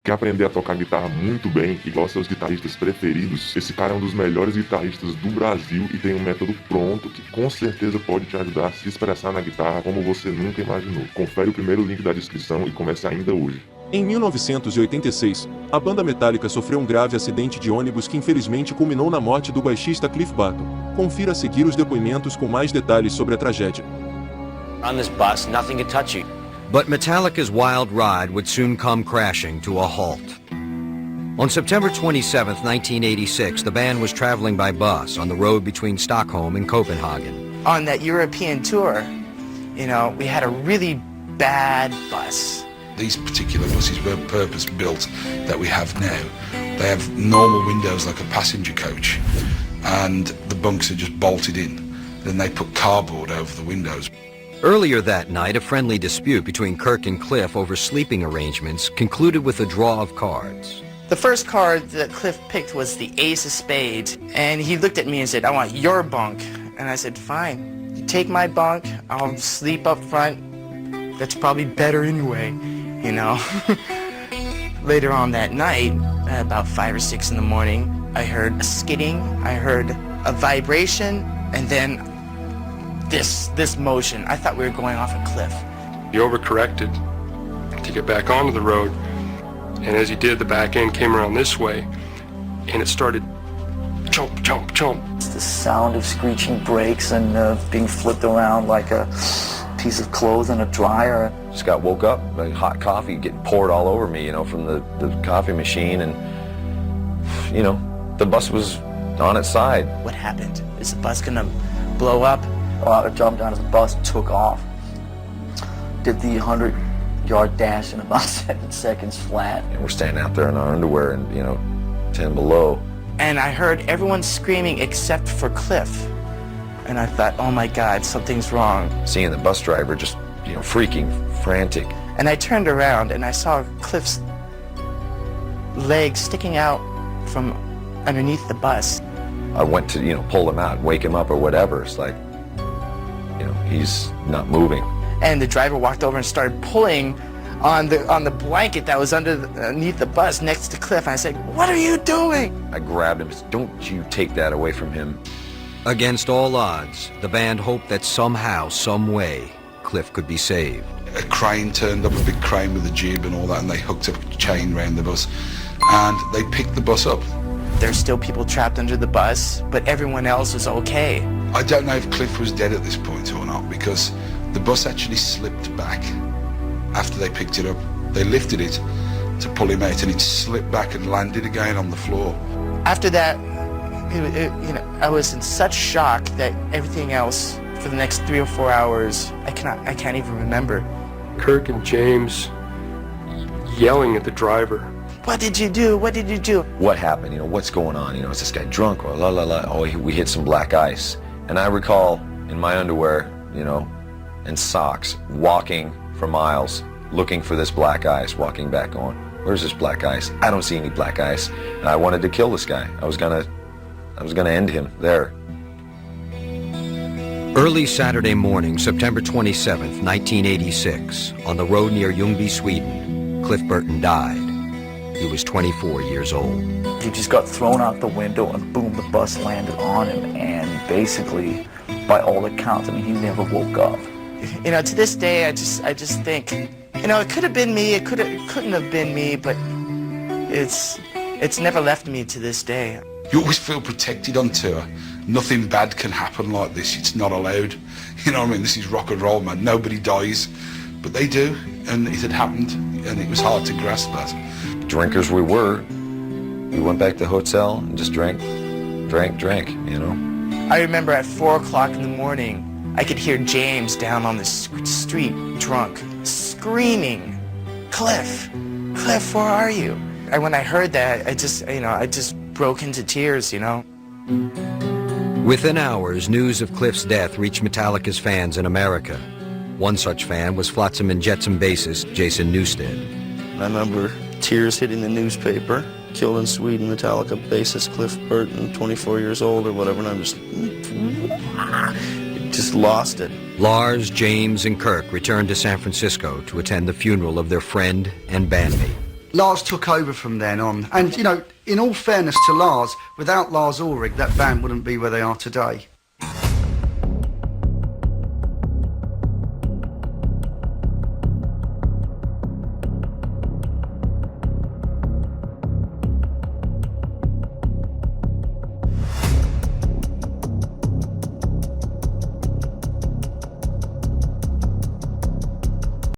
Quer aprender a tocar guitarra muito bem, igual aos seus guitarristas preferidos? Esse cara é um dos melhores guitarristas do Brasil e tem um método pronto que com certeza pode te ajudar a se expressar na guitarra como você nunca imaginou. Confere o primeiro link da descrição e comece ainda hoje. Em 1986, a banda Metallica sofreu um grave acidente de ônibus que infelizmente culminou na morte do baixista Cliff Burton. Confira a seguir os depoimentos com mais detalhes sobre a tragédia. On this bus, nothing could touch you. But Metallica's wild ride would soon come crashing to a halt. On September 27, 1986, the band was traveling by bus on the road between Stockholm and Copenhagen. On that European tour, we had a really bad bus. These particular buses weren't purpose-built that we have now. They have normal windows like a passenger coach, and the bunks are just bolted in. Then they put cardboard over the windows. Earlier that night, a friendly dispute between Kirk and Cliff over sleeping arrangements concluded with a draw of cards. The first card that Cliff picked was the ace of spades, and he looked at me and said, "I want your bunk." And I said, "Fine, you take my bunk, I'll sleep up front. That's probably better anyway, Later on that night, about 5 or 6 in the morning, I heard a skidding, I heard a vibration, and then this motion. I thought we were going off a cliff. He overcorrected to get back onto the road, and as he did, the back end came around this way, and it started chomp, chomp, chomp. It's the sound of screeching brakes and being flipped around like a piece of clothes in a dryer. Just woke up, like hot coffee getting poured all over me, from the coffee machine, and the bus was on its side. What happened? Is the bus gonna blow up? Well, I jumped out of the bus, took off, did the 100-yard dash in about 7 seconds flat. And we're standing out there in our underwear and, 10 below. And I heard everyone screaming except for Cliff. And I thought, oh my God, something's wrong. Seeing the bus driver just, freaking frantic. And I turned around and I saw Cliff's legs sticking out from underneath the bus. I went to, pull him out, wake him up or whatever. It's like, he's not moving. And the driver walked over and started pulling on the blanket that was underneath the bus next to Cliff. And I said, "What are you doing?" I grabbed him. Don't you take that away from him. Against all odds, the band hoped that somehow, some way, Cliff could be saved. A crane turned up, a big crane with a jib and all that, and they hooked a chain around the bus, and they picked the bus up. There's still people trapped under the bus, but everyone else was okay. I don't know if Cliff was dead at this point or not, because the bus actually slipped back after they picked it up. They lifted it to pull him out, and it slipped back and landed again on the floor. After that, I was in such shock that everything else for the next 3 or 4 hours, I can't even remember. Kirk and James yelling at the driver. What did you do? What did you do? What happened? What's going on? Is this guy drunk or la la la? Oh, we hit some black ice. And I recall in my underwear, and socks, walking for miles, looking for this black ice, walking back on. Where's this black ice? I don't see any black ice. And I wanted to kill this guy. I was gonna end him there. Early Saturday morning, September 27, 1986, on the road near Ljungby, Sweden, Cliff Burton died. He was 24 years old. He just got thrown out the window and boom, the bus landed on him, and basically, by all accounts, he never woke up. To this day, I just think, it could have been me, it couldn't have been me, but it's never left me to this day. You always feel protected on tour. Nothing bad can happen like this. It's not allowed. This is rock and roll, man. Nobody dies, but they do, and it had happened, and it was hard to grasp that. Drinkers we were. We went back to the hotel and just drank. I remember at 4 o'clock in the morning, I could hear James down on the street, drunk, screaming, Cliff, where are you? And when I heard that, I just broke into tears, Within hours, news of Cliff's death reached Metallica's fans in America. One such fan was Flotsam and Jetsam bassist Jason Newsted. I remember tears hitting the newspaper. Killed in Sweden, Metallica bassist Cliff Burton, 24 years old or whatever, and I'm just lost it. Lars, James, and Kirk returned to San Francisco to attend the funeral of their friend and bandmate. Lars took over from then on, and you know, in all fairness to Lars, without Lars Ulrich, that band wouldn't be where they are today.